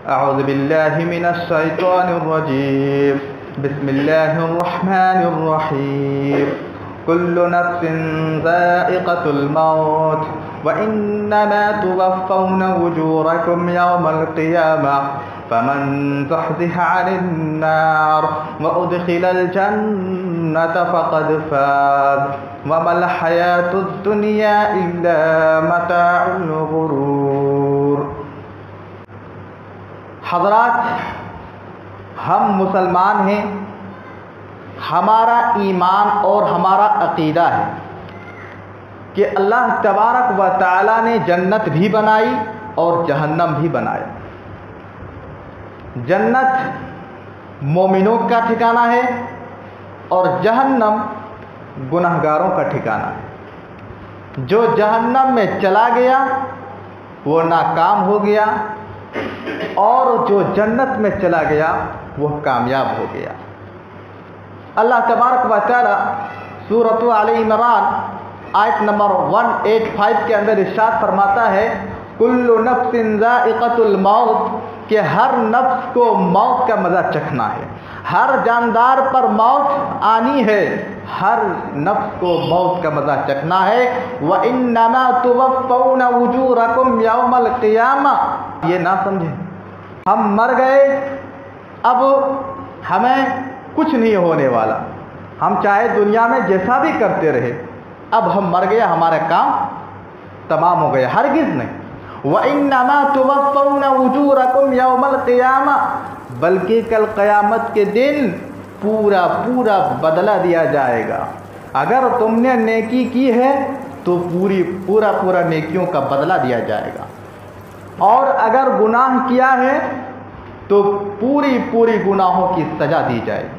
أعوذ بالله من الشيطان الرجيم. بسم الله الرحمن الرحيم. كل نفس ذائقة الموت وإنما توفون أجوركم يوم القيامة فمن زحزح عن النار وأدخل الجنة فقد فاز وما الحياة الدنيا إلا متاع الغرور. حضرات، ہم مسلمان ہیں. ہمارا ایمان اور ہمارا عقیدہ ہے کہ اللہ تبارک و تعالی نے جنت بھی بنائی اور جہنم بھی بنایا. جنت مومنوں کا ٹھکانہ ہے اور جہنم گنہگاروں کا ٹھکانہ ہے. جو جہنم میں چلا گیا وہ ناکام ہو گیا اور جو جنت میں چلا گیا وہ کامیاب ہو گیا. اللہ تبارک و تعالی سورۃ آل عمران آیت نمبر 185 کے اندر ارشاد فرماتا ہے کل نفس ذائقۃ الموت، کہ ہر نفس کو موت کا مزہ چکھنا ہے. ہر جاندار پر موت آنی ہے، ہر نفس کو موت کا مزہ چکھنا ہے. وَإِنَّمَا تُوَفَّوْنَ أُجُورَكُمْ يَوْمَ الْقِيَامَةِ. یہ نہ سمجھیں ہم مر گئے اب ہمیں کچھ نہیں ہونے والا، ہم چاہے دنیا میں جیسا بھی کرتے رہے، اب ہم مر گئے ہمارا کام تمام ہو گیا. ہرگز نہیں. وَإِنَّمَا تُوَفَّوْنَ أُجُورَكُمْ يَوْمَ الْقِيَامَةِ، بلکہ کل قیامت کے دن پورا بدلہ دیا جائے گا. اگر تم نے نیکی کی ہے تو پورا نیکیوں کا بدلہ دیا جائے گا، اور اگر گناہ کیا ہے تو پوری گناہوں کی سزا دی جائے گی.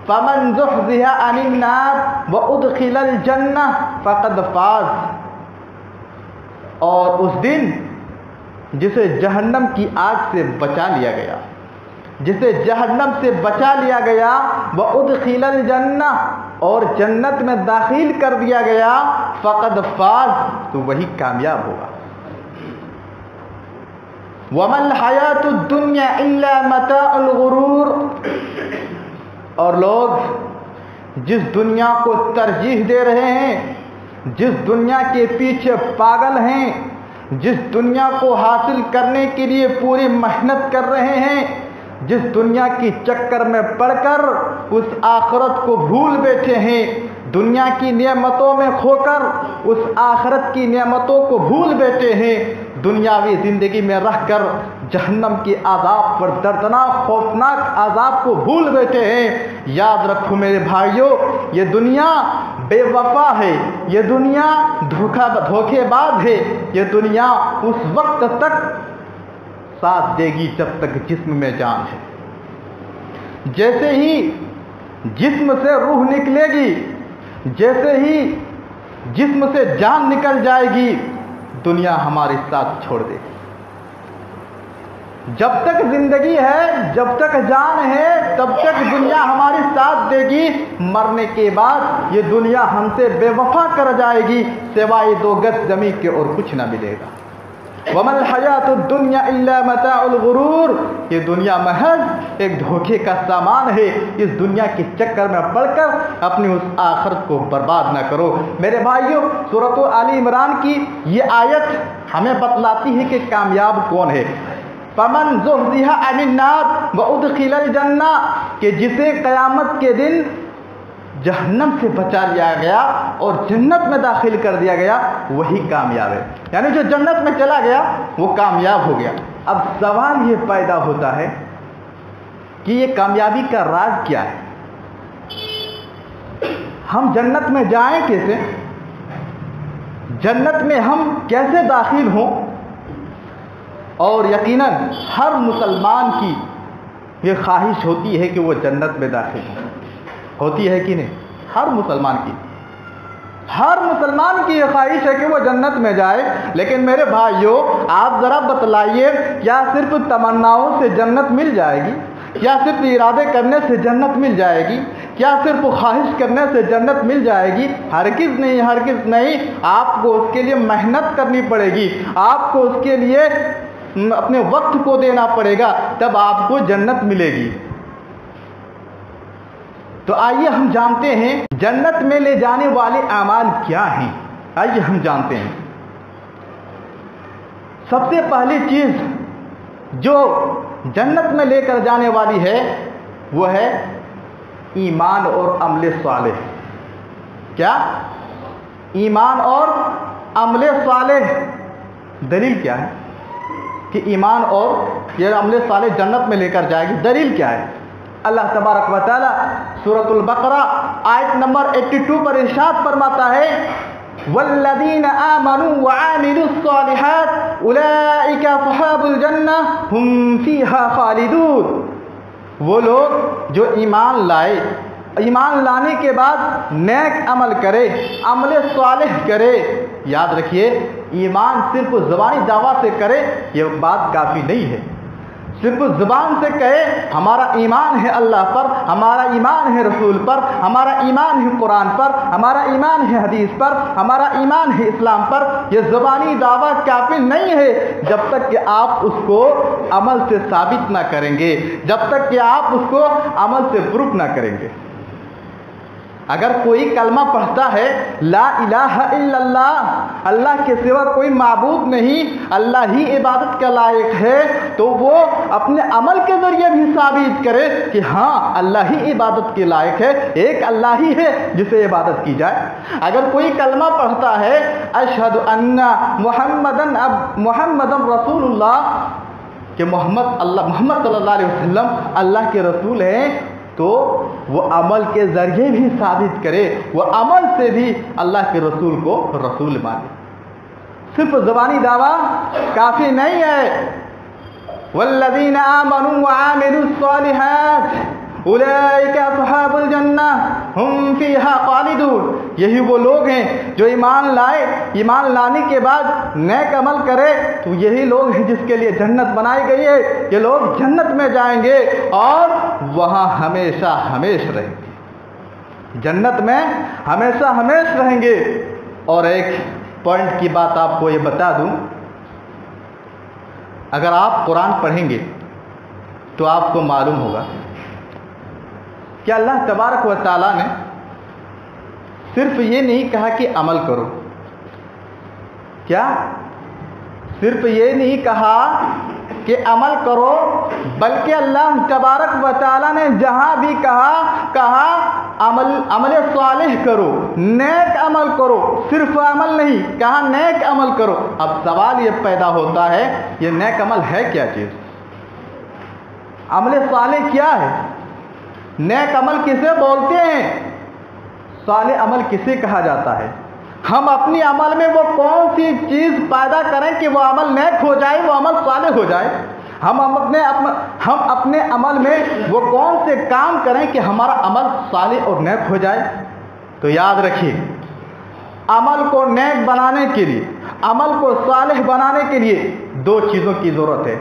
فَمَنْ زُحْزِحَ عَنِ النَّارِ وَأُدْخِلَ الْجَنَّةَ فَقَدْ فَازَ. اور اس دن جسے جہنم کی آگ سے بچا لیا گیا، جسے جہنم سے بچا لیا گیا، وَأُدْخِلَ الْجَنَّةَ، اور جنت میں داخل کر دیا گیا، فَقَدْ فَازَ، تو وہی کامیاب ہوگا. وَمَا الْحَيَاةُ الدُّنْيَا إِلَّا مَتَاعُ الْغُرُورِ. اور لوگ جس دنیا کو ترجیح دے رہے ہیں، جس دنیا کے پیچھے پاگل ہیں، جس دنیا کو حاصل کرنے کے لیے پوری محنت کر رہے ہیں، جس دنیا کی چکر میں پڑ کر اس آخرت کو بھول بیٹھے ہیں، دنیا کی نعمتوں میں کھو کر اس آخرت کی نعمتوں کو بھول بیٹھے ہیں، دنیاوی زندگی میں رہ کر جہنم کے عذاب پر دردناک خوفناک عذاب کو بھول بیٹھے ہیں. یاد رکھو میرے بھائیوں، یہ دنیا بے وفا ہے، یہ دنیا دھوکے باز ہے. یہ دنیا اس وقت تک ساتھ دے گی جب تک جسم میں جان ہے. جیسے ہی جسم سے روح نکلے گی، جیسے ہی جسم سے جان نکل جائے گی، دنیا ہمارے ساتھ چھوڑ دے گی. جب تک زندگی ہے، جب تک جان ہے، تب تک دنیا ہمارے ساتھ دے گی. مرنے کے بعد یہ دنیا ہم سے بے وفا کر جائے گی، سوائے 2 گز زمین کے اور کچھ نہ ملے گا. وَمَا الْحَيَاةُ الدُّنْيَا إِلَّا مَتَاعُ الْغُرُورِ. یہ دنیا محض ایک دھوکے کا سامان ہے. اس دنیا کے چکر میں پڑ کر اپنی اس آخرت کو برباد نہ کرو. میرے بھائیوں، سورۃ آل عمران کی یہ آیت ہمیں بتلاتی ہے کہ کامیاب کون ہے. فَمَنْ زُحْزِحَ عَنِ النَّارِ وَأُدْخِلَ الْجَنَّةَ، کہ جسے قیامت کے دن جہنم سے بچا لیا گیا اور جنت میں داخل کر دیا گیا، وہی کامیاب ہے. یعنی جو جنت میں چلا گیا وہ کامیاب ہو گیا. اب سوال یہ پیدا ہوتا ہے کہ یہ کامیابی کا راز کیا ہے؟ ہم جنت میں جائیں کیسے؟ جنت میں ہم کیسے داخل ہوں؟ اور یقیناً ہر مسلمان کی یہ خواہش ہوتی ہے کہ وہ جنت میں داخل ہو. ہوتی ہے کہ نہیں؟ ہر مسلمان کی یہ خواہش ہے کہ وہ جنت میں جائے. لیکن میرے بھائیوں، آپ ذرا بتلائیے، کیا صرف تمناؤں سے جنت مل جائے گی؟ کیا صرف ارادے کرنے سے جنت مل جائے گی؟ کیا صرف خواہش کرنے سے جنت مل جائے گی؟ ہرگز نہیں. آپ کو اس کے لیے محنت کرنی پڑے گی، آپ کو اس کے لیے اپنے وقت کو دینا پڑے گا، تب آپ کو جنت ملے گی۔ تو آئیے ہم جانتے ہیں جنت میں لے جانے والے اعمال کیا ہیں۔ آئیے ہم جانتے ہیں۔ سب سے پہلی چیز جو جنت میں لے کر جانے والی ہے وہ ہے ایمان اور عمل صالح۔ کیا؟ ایمان اور عمل صالح۔ دلیل کیا ہے کہ ایمان اور یہ عمل صالح جنت میں لے کر جائے گی؟ دلیل کیا ہے؟ اللہ تبارک و تعالی سورۃ البقرہ آیت نمبر 82 پر ارشاد فرماتا ہے والذین آمنوا وعاملوا الصالحات اولئک اصحاب الجنہ ہم فیہا خالدون۔ وہ لوگ جو ایمان لائے، ایمان لانے کے بعد نیک عمل کرے، عمل صالح کرے۔ یاد رکھیے ایمان صرف زبانی دعویٰ سے کرے یہ بات کافی نہیں ہے۔ صرف زبان سے کہے ہمارا ایمان ہے اللہ پر، ہمارا ایمان ہے رسول پر، ہمارا ایمان ہے قرآن پر، ہمارا ایمان ہے حدیث پر، ہمارا ایمان ہے اسلام پر، یہ زبانی دعویٰ کافی نہیں ہے جب تک کہ آپ اس کو عمل سے ثابت نہ کریں گے، جب تک کہ آپ اس کو عمل سے پروف نہ کریں گے۔ اگر کوئی کلمہ پڑھتا ہے لا الہ الا اللہ، اللہ کے سوا کوئی معبود نہیں، اللہ ہی عبادت کا لائق ہے، تو وہ اپنے عمل کے ذریعے بھی ثابت کرے کہ ہاں اللہ ہی عبادت کے لائق ہے، ایک اللہ ہی ہے جسے عبادت کی جائے۔ اگر کوئی کلمہ پڑھتا ہے اشہد ان محمدن رسول اللہ کہ محمد صلی اللہ علیہ وسلم اللہ کے رسول ہیں، تو وہ عمل کے ذریعے بھی ثابت کرے، وہ عمل سے بھی اللہ کے رسول کو رسول مانے۔ صرف زبانی دعویٰ کافی نہیں ہے۔ والذین آمنوا وعاملوا الصالحات اولئک اصحاب الجنہ ہم فیہا خالدون۔ یہی وہ لوگ ہیں جو ایمان لائے، ایمان لانے کے بعد نیک عمل کرے، تو یہی لوگ ہیں جس کے لیے جنت بنائی گئی ہے۔ یہ لوگ جنت میں جائیں گے اور وہاں ہمیشہ ہمیشہ رہیں گے، جنت میں ہمیشہ ہمیشہ رہیں گے۔ اور ایک پوائنٹ کی بات آپ کو یہ بتا دوں، اگر آپ قرآن پڑھیں گے تو آپ کو معلوم ہوگا کہ اللہ تبارک و تعالیٰ نے صرف یہ نہیں کہا کہ عمل کرو، کیا صرف یہ نہیں کہا کہ عمل کرو، بلکہ اللہ تبارک و تعالیٰ نے جہاں بھی کہا عمل صالح کرو، نیک عمل کرو، صرف عمل نہیں کہا نیک عمل کرو۔ اب سوال یہ پیدا ہوتا ہے یہ نیک عمل ہے کیا چیز؟ عمل صالح کیا ہے؟ نیک عمل کسے بولتے ہیں؟ صالح عمل کسے کہا جاتا ہے؟ ہم اپنی عمل میں وہ کون سی چیز پیدا کریں کہ وہ عمل نیک ہو جائے، وہ عمل صالح ہو جائے؟ ہم اپنے عمل میں وہ کون سے کام کریں کہ ہمارا عمل صالح اور نیک ہو جائے؟ تو یاد رکھیے عمل کو نیک بنانے کے لیے، عمل کو صالح بنانے کے لیے دو چیزوں کی ضرورت ہے،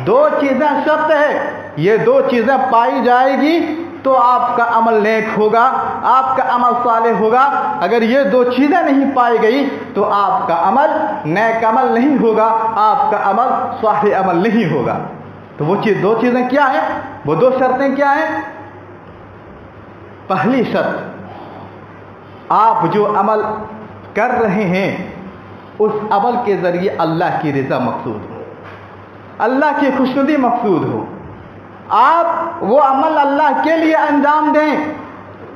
دو چیزیں شرط ہے۔ یہ دو چیزیں پائی جائے گی تو آپ کا عمل نیک ہوگا، آپ کا عمل صالح ہوگا۔ اگر یہ دو چیزیں نہیں پائی گئی تو آپ کا عمل نیک عمل نہیں ہوگا، آپ کا عمل صالح عمل نہیں ہوگا۔ تو وہ دو چیزیں کیا ہیں؟ وہ دو شرطیں کیا ہیں؟ پہلی شرط، آپ جو عمل کر رہے ہیں اس عمل کے ذریعے اللہ کی رضا مقصود ہو، اللہ کی خوشنودی مقصود ہو۔ آپ وہ عمل اللہ کے لیے انجام دیں،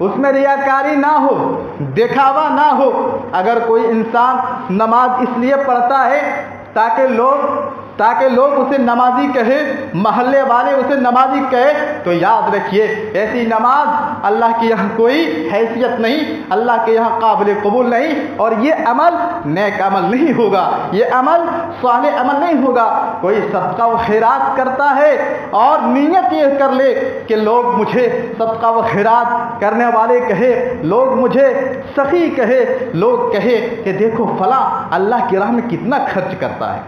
اس میں ریاکاری نہ ہو، دکھاوا نہ ہو۔ اگر کوئی انسان نماز اس لیے پڑھتا ہے تاکہ لوگ اسے نمازی کہے، محلے والے اسے نمازی کہے، تو یاد رکھیے ایسی نماز اللہ کے یہاں کوئی حیثیت نہیں، اللہ کے یہاں قابل قبول نہیں، اور یہ عمل نیک عمل نہیں ہوگا، یہ عمل صالح عمل نہیں ہوگا۔ کوئی صدقہ و خیرات کرتا ہے اور نیت یہ کر لے کہ لوگ مجھے صدقہ و خیرات کرنے والے کہے، لوگ مجھے سخی کہے، لوگ کہے کہ دیکھو فلاں اللہ کی راہ میں کتنا خرچ کرتا ہے۔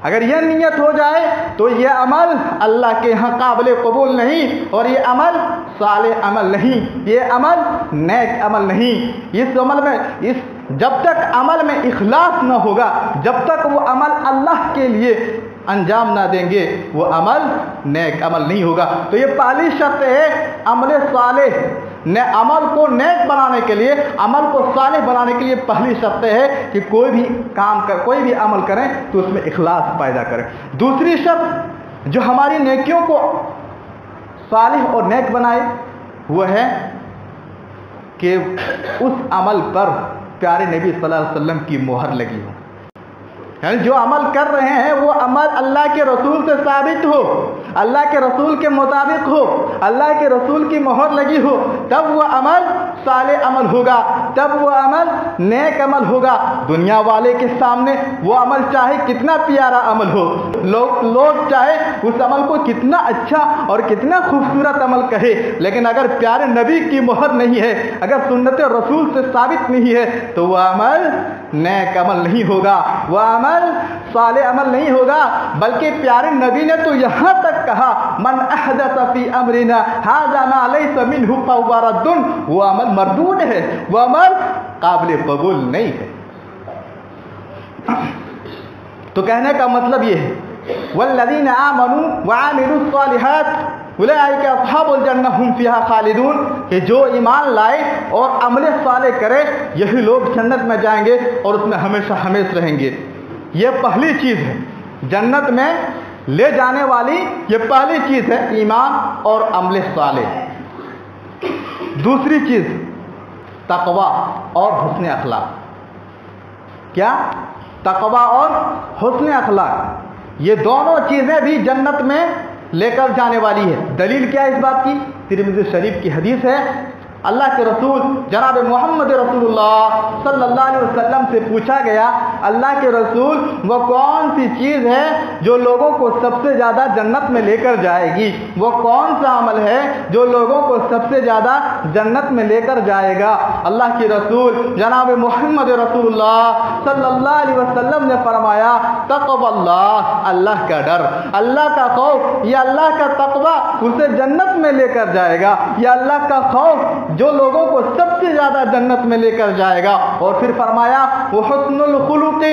اگر یہ نیت ہو جائے تو یہ عمل اللہ کے یہاں قابل قبول نہیں، اور یہ عمل صالح عمل نہیں، یہ عمل نیک عمل نہیں۔ اس عمل میں جب تک عمل میں اخلاص نہ ہوگا، جب تک وہ عمل اللہ کے لیے انجام نہ دیں گے وہ عمل نیک عمل نہیں ہوگا۔ تو یہ پہلی شرط ہے عمل صالح، عمل کو نیک بنانے کے لیے، عمل کو صالح بنانے کے لیے پہلی شرط ہے کہ کوئی بھی کام کوئی بھی عمل کریں تو اس میں اخلاص پیدا کریں۔ دوسری شرط جو ہماری نیکیوں کو صالح اور نیک بنائے وہ ہے کہ اس عمل پر پیارے نبی صلی اللہ علیہ وسلم کی مہر لگی ہو، یعنی جو عمل کر رہے ہیں وہ عمل اللہ کے رسول سے ثابت ہو، اللہ کے رسول کے مطابق ہو، اللہ کے رسول کی مہر لگی ہو، تب وہ عمل صالح عمل ہوگا، تب وہ عمل نیک عمل ہوگا۔ دنیا والے کے سامنے وہ عمل چاہے کتنا پیارا عمل ہو، لوگ چاہے اس عمل کو کتنا اچھا اور کتنا خوبصورت عمل کہے، لیکن اگر پیارے نبی کی مہر نہیں ہے، اگر سنت رسول سے ثابت نہیں ہے تو وہ عمل نیک عمل نہیں ہوگا، وہ عمل صالح عمل نہیں ہوگا۔ بلکہ پیارے نبی نے تو یہاں تک کہا من احدث فی امرنا ھذا ما لیس منہ فہو رد، وہ عمل مردود ہے، وہ عمل قابل قبول نہیں ہے۔ تو کہنے کا مطلب یہ ہے والذین آمنوا وعملوا الصالحات اولئک اصحاب الجنہ ھم فیہا خالدون، کہ جو ایمان لائے اور عمل صالح کرے یہی لوگ جنت میں جائیں گے اور اس میں ہمیشہ ہمیشہ رہیں گے۔ یہ پہلی چیز ہے جنت میں لے جانے والی، یہ پہلی چیز ہے ایمان اور عمل صالح۔ دوسری چیز تقوی اور حسن اخلاق۔ کیا؟ تقوی اور حسن اخلاق، یہ دونوں چیزیں بھی جنت میں لے کر جانے والی ہے۔ دلیل کیا ہے اس بات کی؟ ترمذی شریف کی حدیث ہے، اللہ کے رسول جناب محمد رسول اللہ صلی اللہ علیہ وسلم سے پوچھا گیا اللہ کے رسول وہ کون سی چیز ہے جو لوگوں کو سب سے زیادہ جنت میں لے کر جائے گی، وہ کون سا عمل ہے جو لوگوں کو سب سے زیادہ جنت میں لے کر جائے گا؟ اللہ کے رسول جناب محمد رسول اللہ صلی اللہ علیہ وسلم نے فرمایا تقوی اللہ، اللہ کا ڈر، اللہ کا خوف، یہ اللہ کا تقوی اسے جنت میں لے کر جائے گا، یہ اللہ کا خوف جو لوگوں کو سب سے زیادہ جنت میں لے کر جائے گا۔ اور پھر فرمایا وہ حسن الخلق،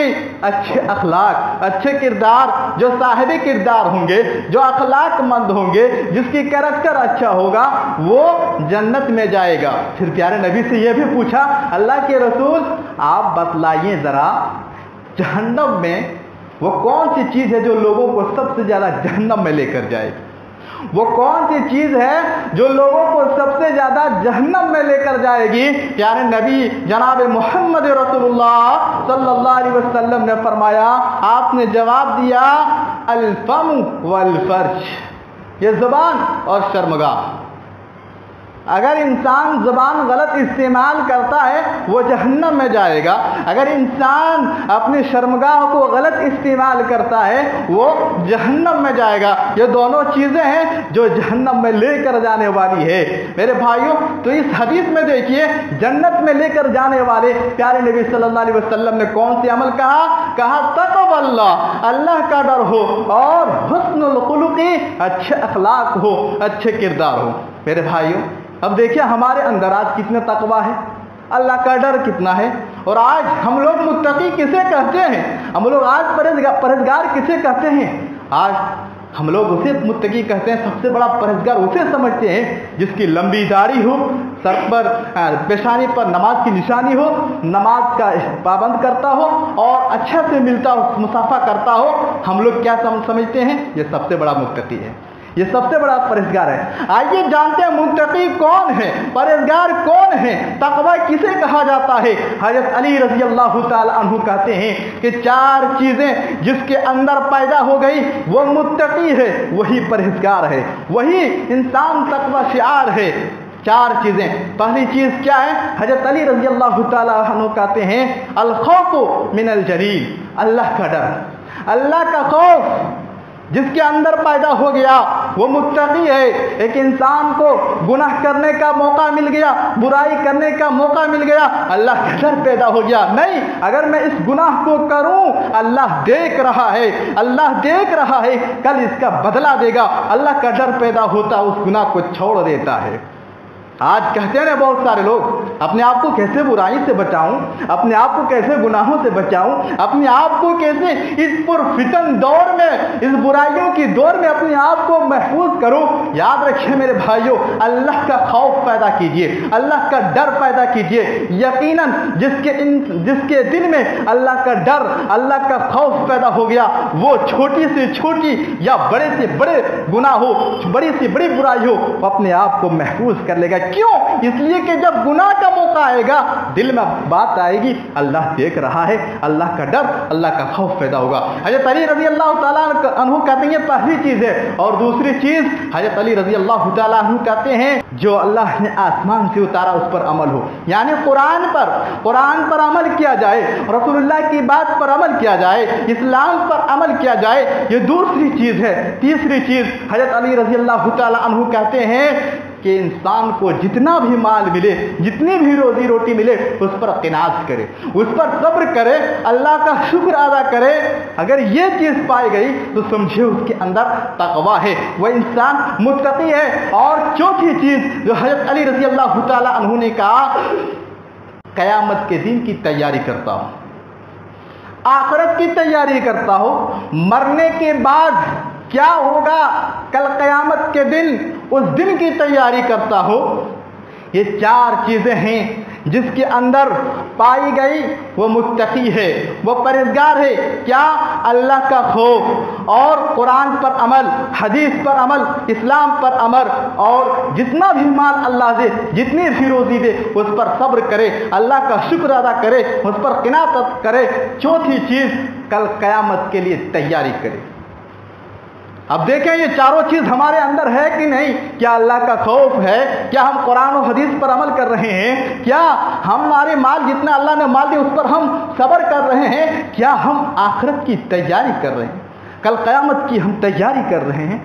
اچھے اخلاق، اچھے کردار، جو صاحب کردار ہوں گے، جو اخلاق مند ہوں گے، جس کی کریکٹر اچھا ہوگا وہ جنت میں جائے گا۔ پھر پیارے نبی سے یہ بھی پوچھا اللہ کے رسول آپ بتلائیے ذرا جہنم میں وہ کون سی چیز ہے جو لوگوں کو سب سے زیادہ جہنم میں لے کر جائے گی، وہ کون سی چیز ہے جو لوگوں کو سب سے زیادہ جہنم میں لے کر جائے گی؟ پیارے نبی جناب محمد رسول اللہ صلی اللہ علیہ وسلم نے فرمایا، آپ نے جواب دیا الفم والفرج، یہ زبان اور شرمگاہ۔ اگر انسان زبان غلط استعمال کرتا ہے وہ جہنم میں جائے گا، اگر انسان اپنی شرمگاہ کو غلط استعمال کرتا ہے وہ جہنم میں جائے گا۔ یہ دونوں چیزیں ہیں جو جہنم میں لے کر جانے والی ہے۔ میرے بھائیوں تو اس حدیث میں دیکھیے جنت میں لے کر جانے والے پیارے نبی صلی اللہ علیہ وسلم نے کون سے عمل کہا تقوی اللہ، اللہ کا ڈر ہو، اور حسن الخلق، اچھے اخلاق ہو، اچھے کردار ہو۔ میرے بھائیوں اب دیکھیں ہمارے اندر آج کتنے تقوی ہے، اللہ کا ڈر کتنا ہے، اور آج ہم لوگ متقی کسے کہتے ہیں، ہم لوگ آج پرہیزگار کسے کہتے ہیں؟ آج ہم لوگ اسے متقی کہتے ہیں، سب سے بڑا پرہیزگار اسے سمجھتے ہیں جس کی لمبی داڑھی ہو، سر پر پیشانی پر نماز کی نشانی ہو، نماز کا پابند کرتا ہو اور اچھا سے ملتا ہو، مصافحہ کرتا ہو۔ ہم لوگ کیا سمجھتے ہیں؟ یہ سب سے بڑا متقی ہے، یہ سب سے بڑا پرہیزگار ہے۔ آئیے جانتے ہیں متقی کون ہے، پرہیزگار کون ہے، تقوی کسے کہا جاتا ہے؟ حضرت علی رضی اللہ تعالی عنہ کہتے ہیں کہ 4 چیزیں جس کے اندر پیدا ہو گئی وہ متقی ہے، وہی پرہیزگار ہے، وہی انسان تقوی شعار ہے۔ 4 چیزیں، پہلی چیز کیا ہے؟ حضرت علی رضی اللہ تعالی عنہ کہتے ہیں الخوف من الجلیل، اللہ کا ڈر، اللہ کا خوف جس کے اندر پیدا ہو گیا وہ متقی ہے۔ ایک انسان کو گناہ کرنے کا موقع مل گیا، برائی کرنے کا موقع مل گیا، اللہ کا ڈر پیدا ہو گیا، نہیں اگر میں اس گناہ کو کروں اللہ دیکھ رہا ہے، اللہ دیکھ رہا ہے، کل اس کا بدلہ دے گا، اللہ کا ڈر پیدا ہوتا اس گناہ کو چھوڑ دیتا ہے۔ آج کہتے ہیں بہت سارے لوگ اپنے آپ کو کیسے برائی سے بچاؤں، اپنے آپ کو کیسے گناہوں سے بچاؤں، اپنے آپ کو کیسے اس پرفتن دور میں، اس برائیوں کی دور میں اپنے آپ کو محفوظ کروں۔ یاد رکھیں میرے بھائیوں، اللہ کا خوف پیدا کیجئے، اللہ کا ڈر پیدا کیجئے۔ یقیناً جس کے دل میں اللہ کا ڈر، اللہ کا خوف پیدا ہو گیا، وہ چھوٹی سے چھوٹی یا بڑے سے بڑے گناہ ہو، بڑی سے بڑی برائی ہو، وہ اپنے آپ کو محفوظ کر لے گا۔ کیوں؟ اس لیے کہ جب گناہ کا موقع آئے گا، دل میں بات آئے گی اللہ دیکھ رہا ہے، اللہ کا ڈر، اللہ کا خوف پیدا ہوگا۔ حضرت علی رضی اللہ تعالیٰ عنہ کہتے ہیں یہ پہلی چیز ہے، اور دوسری چیز حضرت علی رضی اللہ تعالیٰ عنہ کہتے ہیں جو اللہ نے آسمان سے اتارا اس پر عمل ہو، یعنی قرآن پر عمل کیا جائے، رسول اللہ کی بات پر عمل کیا جائے، اسلام پر عمل کیا جائے، یہ دوسری چیز ہے۔ تیسری چیز حضرت علی رضی اللہ تعالیٰ عنہ کہتے ہیں کہ انسان کو جتنا بھی مال ملے، جتنی بھی روزی روٹی ملے، اس پر قناعت کرے، اس پر صبر کرے، اللہ کا شکر ادا کرے۔ اگر یہ چیز پائی گئی تو سمجھے اس کے اندر تقوی ہے، وہ انسان متقی ہے۔ اور چوتھی چیز جو حضرت علی رضی اللہ تعالیٰ عنہ نے کہا، قیامت کے دن کی تیاری کرتا ہوں، آخرت کی تیاری کرتا ہوں، مرنے کے بعد کیا ہوگا کل قیامت کے دن، اس دن کی تیاری کرتا ہو۔ یہ چار چیزیں ہیں جس کے اندر پائی گئی وہ متقی ہے، وہ پرہیزگار ہے۔ کیا؟ اللہ کا خوف، اور قرآن پر عمل، حدیث پر عمل، اسلام پر عمل، اور جتنا بھی مال اللہ دے، جتنی بھی روزی دے، اس پر صبر کرے، اللہ کا شکر ادا کرے، اس پر قناعت کرے۔ چوتھی چیز کل قیامت کے لیے تیاری کرے۔ اب دیکھیں یہ چاروں چیز ہمارے اندر ہے کہ نہیں؟ کیا اللہ کا خوف ہے؟ کیا ہم قرآن و حدیث پر عمل کر رہے ہیں؟ کیا ہمارے مال جتنا اللہ نے مال دیا اس پر ہم صبر کر رہے ہیں؟ کیا ہم آخرت کی تیاری کر رہے ہیں؟ کل قیامت کی ہم تیاری کر رہے ہیں؟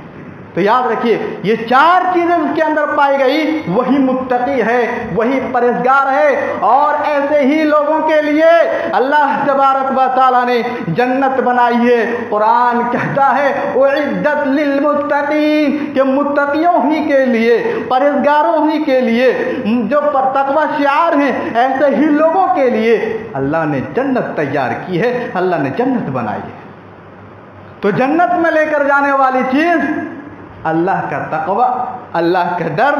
تو یاد رکھیے یہ چار چیزیں اس کے اندر پائی گئی، وہی متقی ہے، وہی پرہیزگار ہے۔ اور ایسے ہی لوگوں کے لیے اللہ تبارک و تعالیٰ نے جنت بنائی ہے۔ قرآن کہتا ہے اعدت للمتقین، کہ متقیوں ہی کے لیے، پرہیزگاروں ہی کے لیے، جو تقوی شعار ہیں، ایسے ہی لوگوں کے لیے اللہ نے جنت تیار کی ہے، اللہ نے جنت بنائی ہے۔ تو جنت میں لے کر جانے والی چیز اللہ کا تقوی، اللہ کا ڈر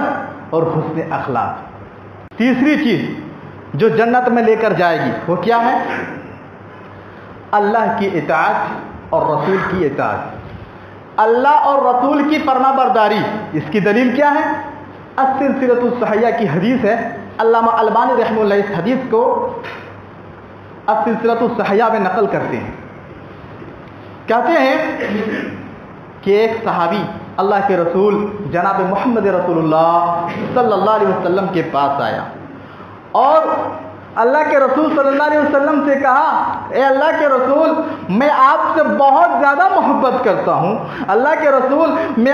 اور حسن اخلاق۔ تیسری چیز جو جنت میں لے کر جائے گی وہ کیا ہے؟ اللہ کی اطاعت اور رسول کی اطاعت، اللہ اور رسول کی فرما برداری۔ اس کی دلیل کیا ہے؟ السلسلۃ الصحیحہ کی حدیث ہے، علامہ البانی رحمہ اللہ اس حدیث کو السلسلۃ الصحیحہ میں نقل کرتے ہیں۔ کہتے ہیں کہ ایک صحابی اللہ کے رسول جناب محمد رسول اللہ صلی اللہ علیہ وسلم کے پاس آیا اور اللہ کے رسول صلی اللہ علیہ وسلم سے کہا، اے اللہ کے رسول میں آپ سے بہت زیادہ محبت کرتا ہوں، اللہ کے رسول میں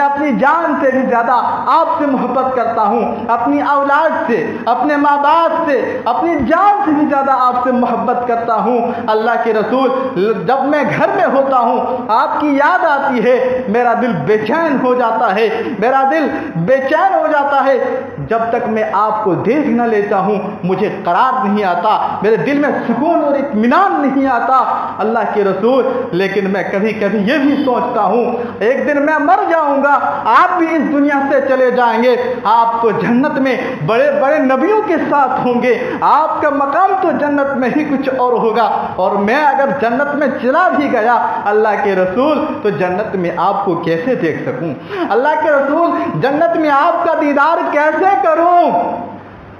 اپنی جان سے بھی زیادہ آپ سے محبت کرتا ہوں، اپنی اولاد سے، اپنے ماں باپ سے، اپنی جان سے بھی زیادہ آپ سے محبت کرتا ہوں۔ اللہ کے رسول جب میں گھر میں ہوتا ہوں آپ کی یاد آتی ہے، میرا دل بے چین ہو جاتا ہے، میرا دل بے چین ہو جاتا ہے، جب تک میں آپ کو دیکھ نہ لیتا ہوں مجھے قرار نہیں آتا، میرے دل میں سکون اور اطمینان نہیں آتا۔ اللہ کے رسول لیکن میں کبھی کبھی یہ بھی سوچتا ہوں ایک دن میں مر جاؤں گا، آپ بھی اس دنیا سے چلے جائیں گے، آپ تو جنت میں بڑے بڑے نبیوں کے ساتھ ہوں گے، آپ کا مقام تو جنت میں ہی کچھ اور ہوگا، اور میں اگر جنت میں چلا بھی گیا اللہ کے رسول تو جنت میں آپ کو کیسے دیکھ سکوں؟ اللہ کے رسول جنت میں آپ کا دیدار کیسے کروں؟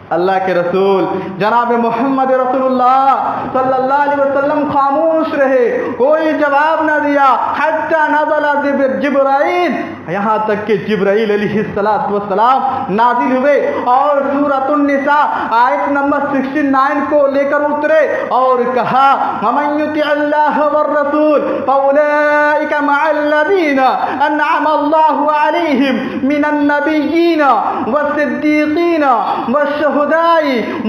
اللہ کے رسول جناب محمد رسول اللہ صلی اللہ علیہ وسلم خاموش رہے، کوئی جواب نہ دیا، حتی نزل جبرائیل، یہاں تک کہ جبرائیل علیہ السلام نازل ہوئے اور سورۃ النساء آیت نمبر 69 کو لے کر اترے اور کہا وَمَن يُطِعِ اللَّهَ وَالرَّسُولَ فَأُولَئِكَ مَعَ الَّذِينَ أَنْعَمَ اللَّهُ عَلَيْهِمْ مِنَ النَّبِيِّينَ وَالصِّدِّيقِينَ وَالشُّهَدَاءِ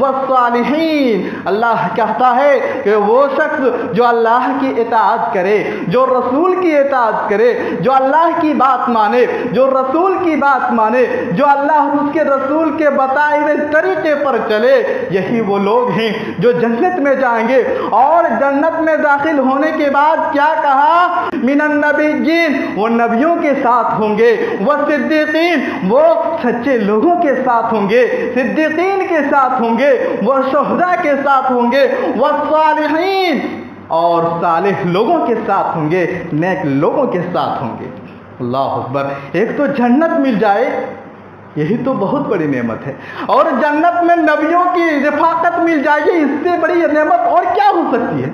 والصالحین۔ اللہ کہتا ہے کہ وہ شخص جو اللہ کی اطاعت کرے، جو رسول کی اطاعت کرے، جو اللہ کی بات مانے، مانے، جو رسول کی بات مانے، جو اللہ اور اس کے رسول کے بتائے ہوئے طریقے پر چلے، یہی وہ لوگ ہیں جو جنت میں جائیں گے۔ اور جنت میں داخل ہونے کے بعد کیا کہا؟ من النبیین، وہ نبیوں کے ساتھ ہوں گے، والصدیقین، وہ سچے لوگوں کے ساتھ ہوں گے، صدیقین کے ساتھ ہوں گے، وہ شہداء کے ساتھ ہوں گے، والصالحین، اور صالح لوگوں کے ساتھ ہوں گے، نیک لوگوں کے ساتھ ہوں گے۔ اللہ اکبر! ایک تو جنت مل جائے، یہی تو بہت بڑی نعمت ہے، اور جنت میں نبیوں کی رفاقت مل جائے، اس سے بڑی نعمت اور کیا ہو سکتی ہے؟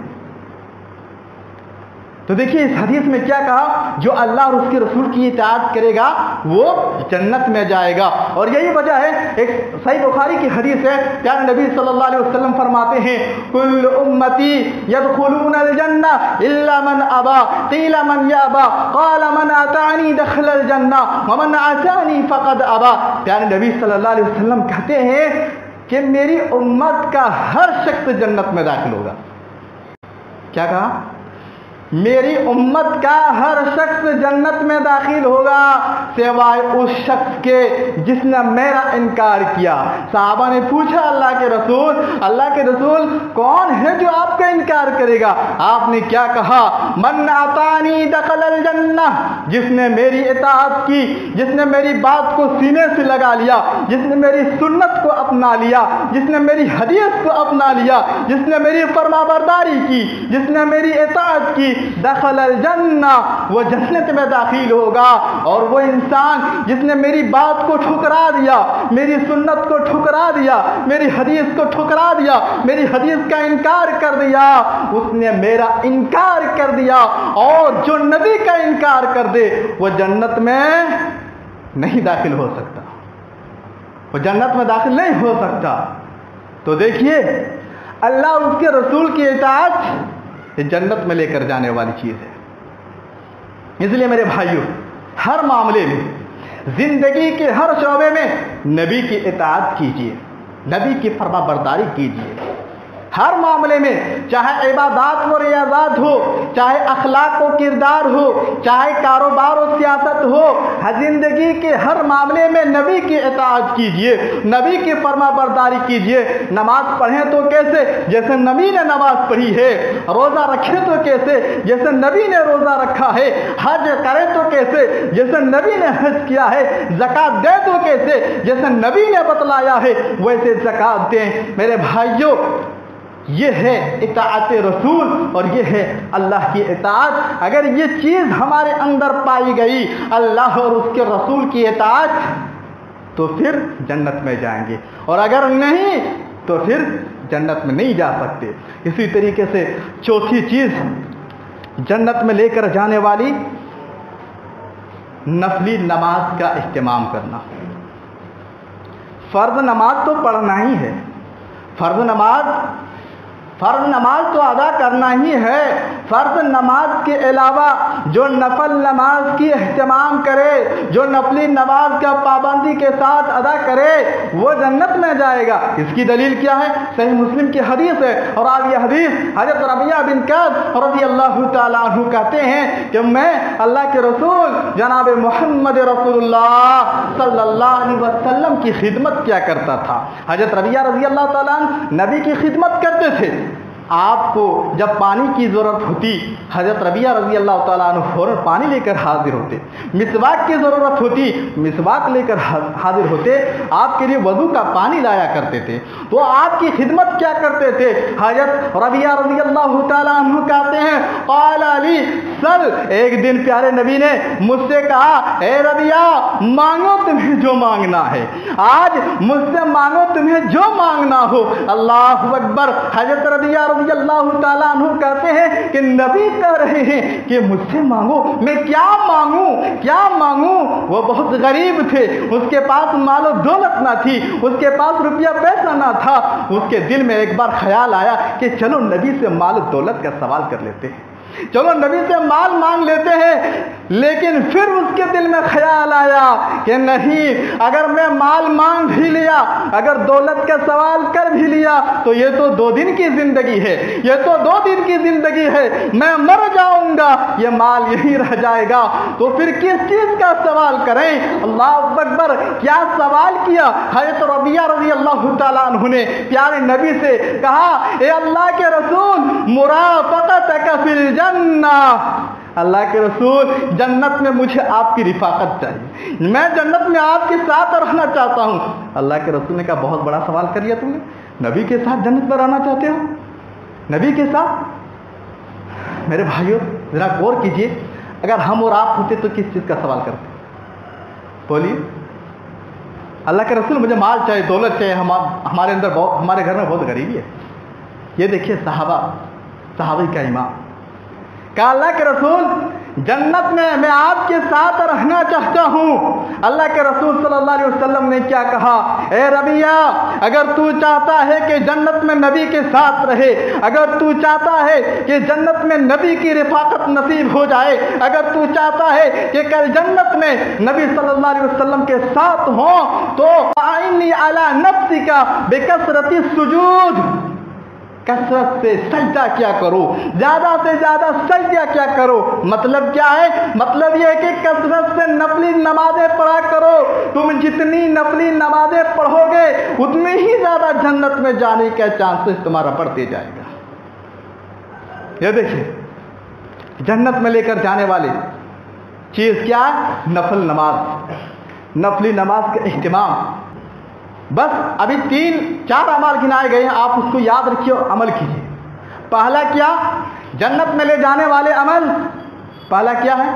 تو دیکھیے اس حدیث میں کیا کہا؟ جو اللہ اور اس کے رسول کی اطاعت کرے گا وہ جنت میں جائے گا۔ اور یہی وجہ ہے، ایک صحیح بخاری کی حدیث ہے، پیارے نبی صلی اللہ علیہ وسلم فرماتے ہیں کل امتی يدخلون الجنہ الا من ابا قیل من یابا قال من اطاعنی دخل الجنہ ومن عصانی فقد ابا۔ پیارے نبی صلی اللہ علیہ وسلم کہتے ہیں کہ میری امت کا ہر شخص جنت میں داخل ہوگا۔ کیا کہا؟ میری امت کا ہر شخص جنت میں داخل ہوگا سوائے اس شخص کے جس نے میرا انکار کیا۔ صحابہ نے پوچھا اللہ کے رسول کون ہے جو آپ کا انکار کرے گا؟ آپ نے کیا کہا؟ من اطاعنی دخل الجنہ، جس نے میری اطاعت کی، جس نے میری بات کو سینے سے لگا لیا، جس نے میری سنت کو اپنا لیا، جس نے میری حدیث کو اپنا لیا، جس نے میری فرما برداری کی، جس نے میری اطاعت کی، دخل الجنہ، وہ جنت میں داخل ہوگا۔ اور وہ انسان جس نے میری بات کو ٹھکرا دیا، میری سنت کو ٹھکرا دیا، میری حدیث کو ٹھکرا دیا، میری حدیث کا انکار کر دیا، اس نے میرا انکار کر دیا۔ اور جو نبی کا انکار کر دے وہ جنت میں نہیں داخل ہو سکتا، وہ جنت میں داخل نہیں ہو سکتا۔ تو دیکھیے اللہ اور اس کے رسول کی اطاعت یہ جنت میں لے کر جانے والی چیز ہے۔ اس لیے میرے بھائیوں، ہر معاملے میں، زندگی کے ہر شعبے میں نبی کی اطاعت کیجیے، نبی کی فرما برداری کیجیے۔ ہر معاملے میں، چاہے عبادات و ریاضات ہو، چاہے اخلاق و کردار ہو، چاہے کاروبار و سیاست ہو، زندگی کے ہر معاملے میں نبی کی اطاعت کیجیے، نبی کی فرما برداری کیجیے۔ نماز پڑھیں تو کیسے؟ جیسے نبی نے نماز پڑھی ہے۔ روزہ رکھیں تو کیسے؟ جیسے نبی نے روزہ رکھا ہے۔ حج کریں تو کیسے؟ جیسے نبی نے حج کیا ہے۔ زکوٰۃ دیں تو کیسے؟ جیسے نبی نے بتلایا ہے ویسے زکوٰۃ دیں۔ میرے بھائیوں، یہ ہے اطاعت رسول اور یہ ہے اللہ کی اطاعت۔ اگر یہ چیز ہمارے اندر پائی گئی، اللہ اور اس کے رسول کی اطاعت، تو پھر جنت میں جائیں گے، اور اگر نہیں تو پھر جنت میں نہیں جا سکتے۔ اسی طریقے سے چوتھی چیز جنت میں لے کر جانے والی نفلی نماز کا اہتمام کرنا۔ فرض نماز تو پڑھنا ہی ہے، فرض نماز تو ادا کرنا ہی ہے۔ فرض نماز کے علاوہ جو نفل نماز کی اہتمام کرے، جو نفلی نماز کا پابندی کے ساتھ ادا کرے، وہ جنت میں جائے گا۔ اس کی دلیل کیا ہے؟ صحیح مسلم کی حدیث ہے، اور آج یہ حدیث حضرت ربیعہ بن کعب رضی اللہ تعالیٰ عنہ کہتے ہیں کہ میں اللہ کے رسول جناب محمد رسول اللہ صلی اللہ علیہ وسلم کی خدمت کیا کرتا تھا۔ حضرت ربیعہ رضی اللہ تعالیٰ عنہ نبی کی خدمت کرتے تھے۔ آپ کو جب پانی کی ضرورت ہوتی، حضرت ربیعہ رضی اللہ تعالیٰ عنہ فوراً پانی لے کر حاضر ہوتے۔ مسواک کی ضرورت ہوتی، مسواک لے کر حاضر ہوتے۔ آپ کے لیے وضو کا پانی لایا کرتے تھے۔ تو آپ کی خدمت کیا کرتے تھے؟ حضرت ربیعہ رضی اللہ تعالیٰ عنہ کہتے ہیں قال علی سل، ایک دن پیارے نبی نے مجھ سے کہا اے ربیعہ مانگو تمہیں جو مانگنا ہے، آج مجھ سے مانگو تمہیں جو مانگنا ہو۔ اللہ اکبر! حضرت ربیعہ رضی اللہ تعالیٰ عنہ کہتے ہیں کہ نبی کہہ رہے ہیں کہ مجھ سے مانگو، میں کیا مانگوں؟ وہ بہت غریب تھے، اس کے پاس مال و دولت نہ تھی، اس کے پاس روپیہ پیسہ نہ تھا۔ اس کے دل میں ایک بار خیال آیا کہ چلو نبی سے مال و دولت کا سوال کر لیتے ہیں۔ چلو نبی سے مال مانگ لیتے ہیں، لیکن پھر اس کے دل میں خیال آیا کہ نہیں، اگر میں مال مانگ بھی لیا، اگر دولت کا سوال کر بھی لیا تو یہ تو 2 دن کی زندگی ہے، یہ تو 2 دن کی زندگی ہے، میں مر جاؤں گا، یہ مال یہیں رہ جائے گا، تو پھر کس چیز کا سوال کریں؟ اللہ اکبر! کیا سوال کیا؟ حضرت ربیعہ رضی اللہ تعالیٰ عنہ نے پیارے نبی سے کہا، اے اللہ کے رسول، مرافقتک فی الجنہ، اللہ کے رسول، جنت میں مجھے آپ کی رفاقت چاہیے، میں جنت میں آپ کے ساتھ رہنا چاہتا ہوں۔ اللہ کے رسول نے کہا، بہت بڑا سوال کر لیا تم نے، نبی کے ساتھ جنت میں رہنا چاہتے ہو؟ نبی کے ساتھ؟ میرے بھائیوں ذرا غور کیجئے، اگر ہم اور آپ ہوتے تو کس چیز کا سوال کرتے؟ بولیے۔ اللہ کے رسول، مجھے مال چاہیے، دولت چاہیے، ہمارے اندر ہمارے گھر میں بہت غریبی ہے۔ یہ دیکھیے صحابہ کا ایمان، کہا اللہ کے رسول، جنت میں آپ کے ساتھ رہنا چاہتا ہوں۔ اللہ کے رسول صلی اللہ علیہ وسلم نے کیا کہا؟ اے ربیعہ، اگر تو چاہتا ہے کہ جنت میں نبی کے ساتھ رہے، اگر تو چاہتا ہے کہ جنت میں نبی کی رفاقت نصیب ہو جائے، اگر تو چاہتا ہے کہ کل جنت میں نبی صلی اللہ علیہ وسلم کے ساتھ ہوں، تو اعنی علی نفسک بکثرۃ السجود، کثرت سے سجدہ کیا کرو، زیادہ سے زیادہ سجدہ کیا کرو۔ مطلب کیا ہے؟ مطلب یہ ہے کہ کثرت سے نفلی نمازیں پڑھا کرو، تم جتنی نفلی نمازیں پڑھو گے اتنی ہی زیادہ جنت میں جانے کا چانسز تمہارا بڑھتے جائے گا۔ یہ دیکھیں، جنت میں لے کر جانے والی چیز کیا ہے؟ نفل نماز، نفلی نماز کا اہتمام۔ بس ابھی 3-4 اعمال گنائے گئے ہیں، آپ اس کو یاد رکھیے اور عمل کیجیے۔ پہلا کیا؟ جنت میں لے جانے والے عمل، پہلا کیا ہے؟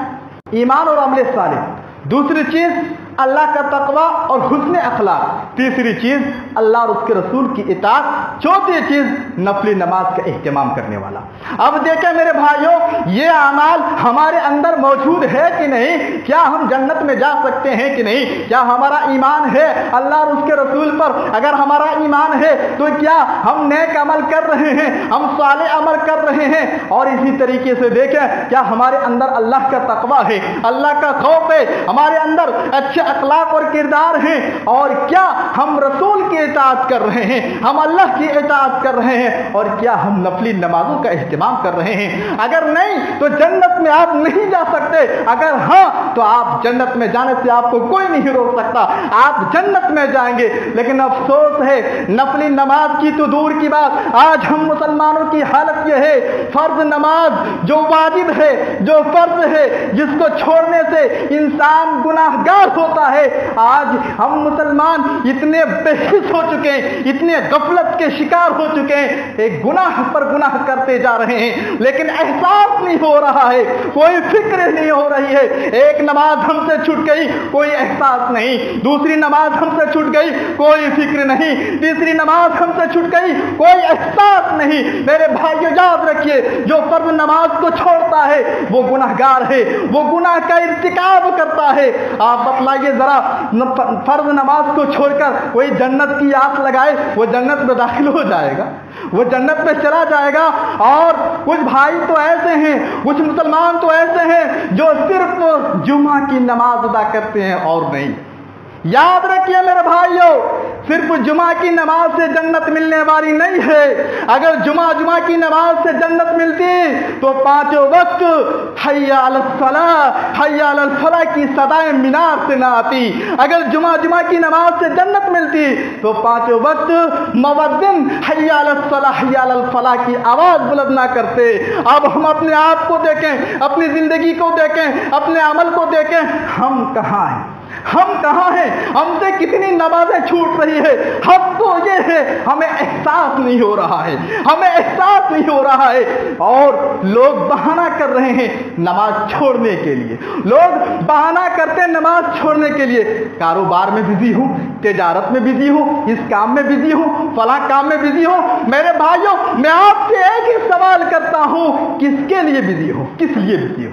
ایمان اور عمل صالح۔ دوسری چیز اللہ کا تقوی اور حسن اخلاق۔ تیسری چیز اللہ اور اس کے رسول کی اطاعت۔ چوتھی چیز نفلی نماز کا اہتمام کرنے والا۔ اب دیکھیں میرے بھائیوں، یہ اعمال ہمارے اندر موجود ہے کہ نہیں؟ کیا ہم جنت میں جا سکتے ہیں کہ نہیں؟ کیا ہمارا ایمان ہے اللہ اور اس کے رسول پر؟ اگر ہمارا ایمان ہے تو کیا ہم نیک عمل کر رہے ہیں، ہم صالح عمل کر رہے ہیں؟ اور اسی طریقے سے دیکھیں، کیا ہمارے اندر اللہ کا تقوی ہے، اللہ کا خوف ہے، ہمارے اندر اچھے اخلاق اور کردار ہیں؟ اور کیا ہم رسول کی اطاعت کر رہے ہیں، ہم اللہ کی اطاعت کر رہے ہیں؟ اور کیا ہم نفلی نمازوں کا اہتمام کر رہے ہیں؟ اگر نہیں تو جنت میں آپ نہیں جا سکتے، اگر ہاں تو آپ جنت میں جانے سے آپ کو کوئی نہیں روک سکتا، آپ جنت میں جائیں گے۔ لیکن افسوس ہے، نفلی نماز کی تو دور کی بات، آج ہم مسلمانوں کی حالت یہ ہے، فرض نماز جو واجب ہے، جو فرض ہے، جس کو چھوڑنے سے انسان گناہ گار ہوتا ہے، آج ہم مسلمان اتنے بے حس ہو چکے ہیں، اتنے غفلت کے شکار ہو چکے ہیں، ایک گناہ پر گناہ کرتے جا رہے ہیں، لیکن احساس نہیں ہو رہا ہے، کوئی فکر نہیں ہو رہی ہے۔ ایک نماز ہم سے چھوٹ گئی، کوئی احساس نہیں، دوسری نماز ہم سے چھوٹ گئی، کوئی فکر نہیں، تیسری نماز ہم سے چھوٹ گئی، کوئی احساس نہیں۔ میرے بھائیو یاد رکھیے، جو فرض نماز کو چھوڑتا ہے وہ گناہ گار ہے، وہ گناہ کا ارتکاب کرتا ہے۔ آپ بتلائیے ذرا، فرض نماز کو چھوڑ کر کوئی جنت کی آس لگائے، وہ جنت میں داخل ہو جائے گا، وہ جنت میں چلا جائے گا؟ اور کچھ بھائی تو ایسے ہیں، کچھ مسلمان تو ایسے ہیں جو صرف جمعہ کی نماز ادا کرتے ہیں اور نہیں۔ یاد رکھیے میرے بھائیوں، صرف جمعہ کی نماز سے جنت ملنے والی نہیں ہے۔ اگر جمعہ کی نماز سے جنت ملتی تو 5 وقت حی علی الصلاۃ، حی علی الفلاح کی صدائیں مینار سے نہ آتی۔ اگر جمعہ کی نماز سے جنت ملتی تو 5 وقت مؤذن حی علی الصلاۃ، حی علی الفلاح کی آواز بلند نہ کرتے۔ اب ہم اپنے آپ کو دیکھیں، اپنی زندگی کو دیکھیں، اپنے عمل کو دیکھیں، ہم کہاں ہیں؟ ہم کہاں ہیں؟ ہم سے کتنی نمازیں چھوٹ رہی ہے؟ حق تو یہ ہے، ہمیں احساس نہیں ہو رہا ہے، ہمیں احساس نہیں ہو رہا ہے۔ اور لوگ بہانہ کر رہے ہیں نماز چھوڑنے کے لیے، لوگ بہانہ کرتے ہیں نماز چھوڑنے کے لیے، کاروبار میں بزی ہوں، تجارت میں بزی ہوں، اس کام میں بزی ہوں، فلاں کام میں بزی ہوں۔ میرے بھائیوں، میں آپ سے ایک ہی سوال کرتا ہوں، کس کے لیے بزی ہو؟ کس لیے بزی ہو؟